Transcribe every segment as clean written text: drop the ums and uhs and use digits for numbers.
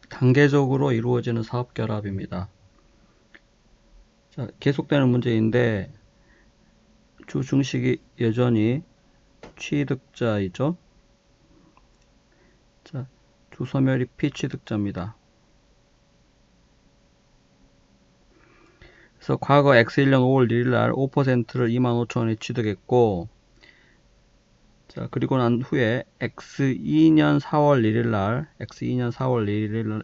단계적으로 이루어지는 사업결합입니다. 자, 계속되는 문제인데 주 증식이 여전히 취득자이죠. 자, 주 소멸이 피취득자입니다. 그래서 과거 X1년 5월 1일 날 5%를 25,000원에 취득했고, 자, 그리고 난 후에 X2년 4월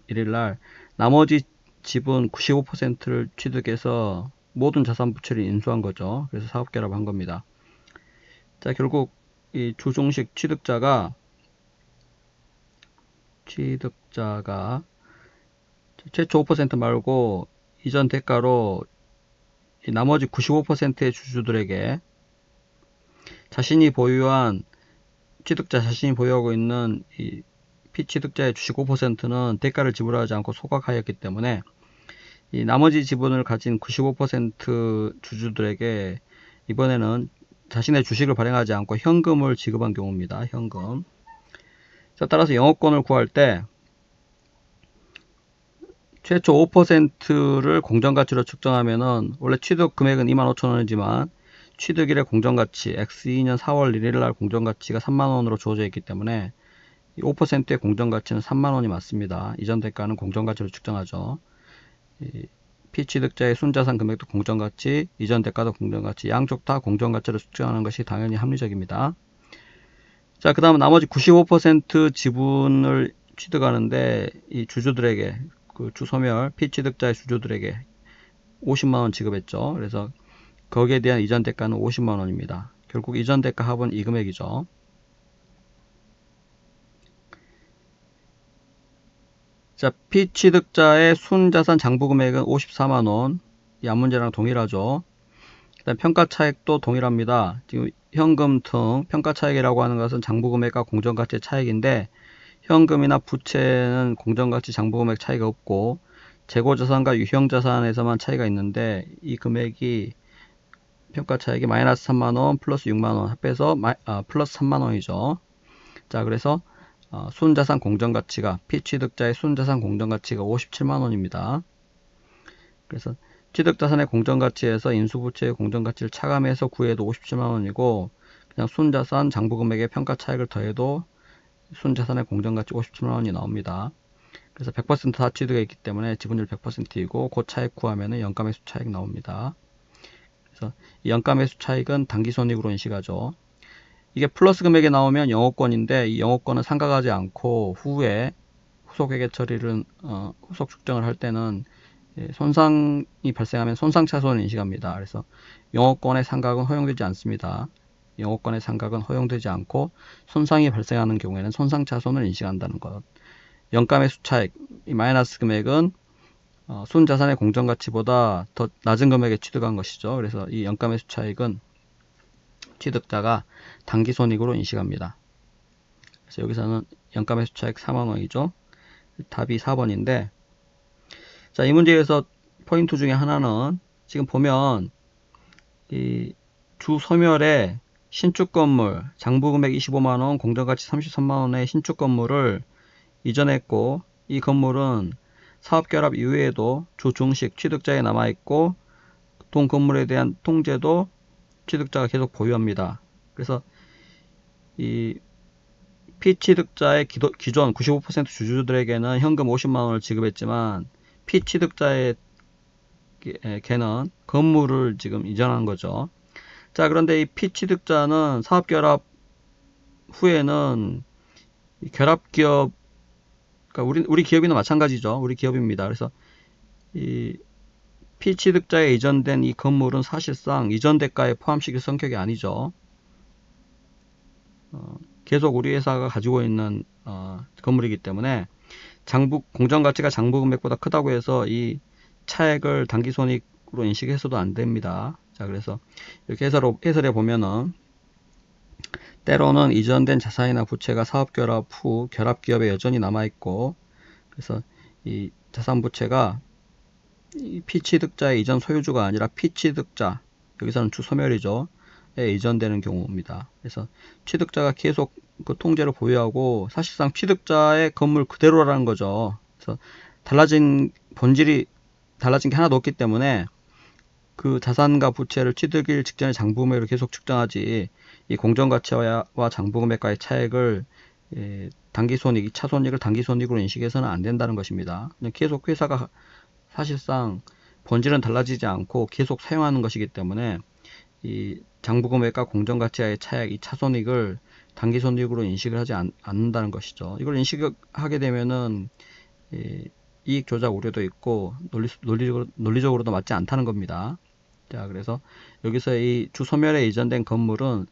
1일 날 나머지 지분 95%를 취득해서 모든 자산 부채를 인수한 거죠. 그래서 사업결합 한 겁니다. 자, 결국 이 주종식 취득자가 최초 5% 말고 이전 대가로 나머지 95%의 주주들에게 자신이 보유하고 있는 이 피취득자의 주식 5%는 대가를 지불하지 않고 소각하였기 때문에 이 나머지 지분을 가진 95% 주주들에게 이번에는 자신의 주식을 발행하지 않고 현금을 지급한 경우입니다. 현금. 자, 따라서 영업권을 구할 때 최초 5%를 공정가치로 측정하면은 원래 취득 금액은 25,000원이지만 취득일의 공정가치 X2년 4월 1일날 공정가치가 3만원으로 주어져 있기 때문에 5%의 공정가치는 3만원이 맞습니다. 이전 대가는 공정가치로 측정하죠. 피취득자의 순자산 금액도 공정가치, 이전 대가도 공정가치, 양쪽 다 공정가치로 측정하는 것이 당연히 합리적입니다. 자, 그 다음 나머지 95% 지분을 취득하는데 이 주주들에게 그 주소멸 피취득자의 주주들에게 50만원 지급했죠. 그래서 거기에 대한 이전 대가는 50만원입니다. 결국 이전 대가 합은 이 금액이죠. 자, 피취득자의 순자산 장부 금액은 54만원. 이 앞문제랑 동일하죠. 일단 평가 차익도 동일합니다. 지금 현금 등 평가 차익이라고 하는 것은 장부 금액과 공정가치의 차익인데 현금이나 부채는 공정가치 장부 금액 차이가 없고 재고자산과 유형자산에서만 차이가 있는데 이 금액이 평가 차익이 마이너스 3만원 플러스 6만원 합해서 플러스 3만원이죠. 자, 그래서 순자산 공정가치가 피취득자의 순자산 공정가치가 57만원입니다. 그래서 취득자산의 공정가치에서 인수부채의 공정가치를 차감해서 구해도 57만원이고 그냥 순자산 장부금액의 평가 차익을 더해도 순자산의 공정가치 57만원이 나옵니다. 그래서 100% 다 취득해 있기 때문에 지분율 100%이고 그 차익 구하면 연가매수 차익 나옵니다. 그래서 이 연가매수 차익은 당기손익으로 인식하죠. 이게 플러스 금액이 나오면 영업권인데 이 영업권은 상각하지 않고 후에 후속 회계 처리를 후속 축정을 할 때는 손상이 발생하면 손상차손을 인식합니다. 그래서 영업권의 상각은 허용되지 않습니다. 영업권의 상각은 허용되지 않고 손상이 발생하는 경우에는 손상차손을 인식한다는 것. 영가매수 차익, 이 마이너스 금액은 순자산의 공정가치보다 더 낮은 금액에 취득한 것이죠. 그래서 이 영가매수 차익은 취득자가 당기손익으로 인식합니다. 그래서 여기서는 영가매수 차익 4만원이죠. 답이 4번인데 자, 이 문제에서 포인트 중에 하나는 지금 보면 이 주소멸의 신축 건물 장부금액 25만원 공정가치 33만원의 신축 건물을 이전했고 이 건물은 사업결합 이후에도 주중식 취득자에 남아있고 동 건물에 대한 통제도 취득자가 계속 보유합니다. 그래서 이 피취득자의 기존 95% 주주들에게는 현금 50만원을 지급했지만 피취득자의 걔는 건물을 지금 이전한 거죠. 자, 그런데 이 피취득자는 사업결합 후에는 결합기업, 그러니까 우리 기업이나 마찬가지죠. 우리 기업입니다. 그래서 이 피취득자에 이전된 이 건물은 사실상 이전 대가에 포함시킬 성격이 아니죠. 계속 우리 회사가 가지고 있는 건물이기 때문에 공정가치가 장부금액보다 크다고 해서 이 차액을 당기손익으로 인식해서도 안 됩니다. 자, 그래서 이렇게 해설해 보면은 때로는 이전된 자산이나 부채가 사업결합 후 결합기업에 여전히 남아있고 그래서 이 자산부채가 이 피취득자의 이전 소유주가 아니라 피취득자, 여기서는 주소멸이죠, 에 이전되는 경우입니다. 그래서 취득자가 계속 그 통제를 보유하고 사실상 취득자의 건물 그대로라는 거죠. 그래서 그래서 본질이 달라진 게 하나도 없기 때문에 그 자산과 부채를 취득일 직전에 장부금액으로 계속 측정하지, 이 공정가치와 장부금액과의 차액을 단기손익, 차손익을 단기손익으로 인식해서는 안 된다는 것입니다. 계속 회사가 사실상 본질은 달라지지 않고 계속 사용하는 것이기 때문에 이 장부금액과 공정가치와의 차액, 이 차손익을 단기손익으로 인식을 하지 않는다는 것이죠. 이걸 인식하게 되면은 이익 조작 우려도 있고 논리적으로도 맞지 않다는 겁니다. 자, 그래서 여기서 이 주소멸에 이전된 건물은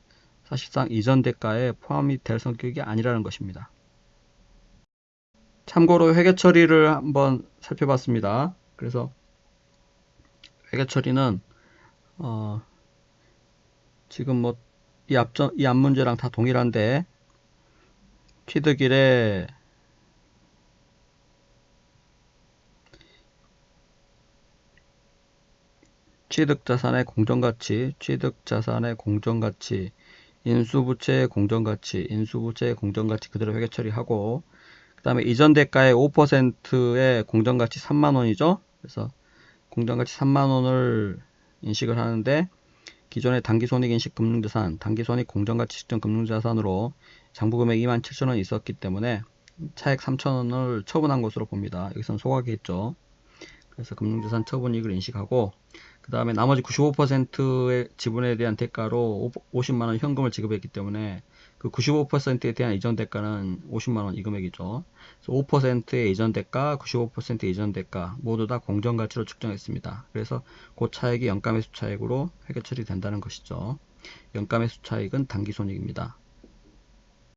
사실상 이전 대가에 포함이 될 성격이 아니라는 것입니다. 참고로 회계 처리를 한번 살펴봤습니다. 그래서 회계 처리는 지금 뭐 이 앞 문제랑 다 동일한데, 취득일에 취득자산의 공정가치, 인수부채의 공정가치 그대로 회계 처리하고, 그 다음에 이전 대가의 5%의 공정가치 3만원이죠. 그래서 공정가치 3만원을 인식을 하는데, 기존의 단기손익인식 금융자산, 단기손익 공정가치 측정 금융자산으로 장부금액 27,000원 있었기 때문에 차액 3,000원을 처분한 것으로 봅니다. 여기서는 소각했죠. 그래서 금융자산 처분이익을 인식하고, 그 다음에 나머지 95%의 지분에 대한 대가로 50만원 현금을 지급했기 때문에 그 95%에 대한 이전 대가는 50만원 이 금액이죠. 그래서 5%의 이전 대가, 95%의 이전 대가 모두 다 공정가치로 측정했습니다. 그래서 그 차액이 영가매수 차익으로 회계 처리된다는 것이죠. 영가매수 차익은 단기손익입니다.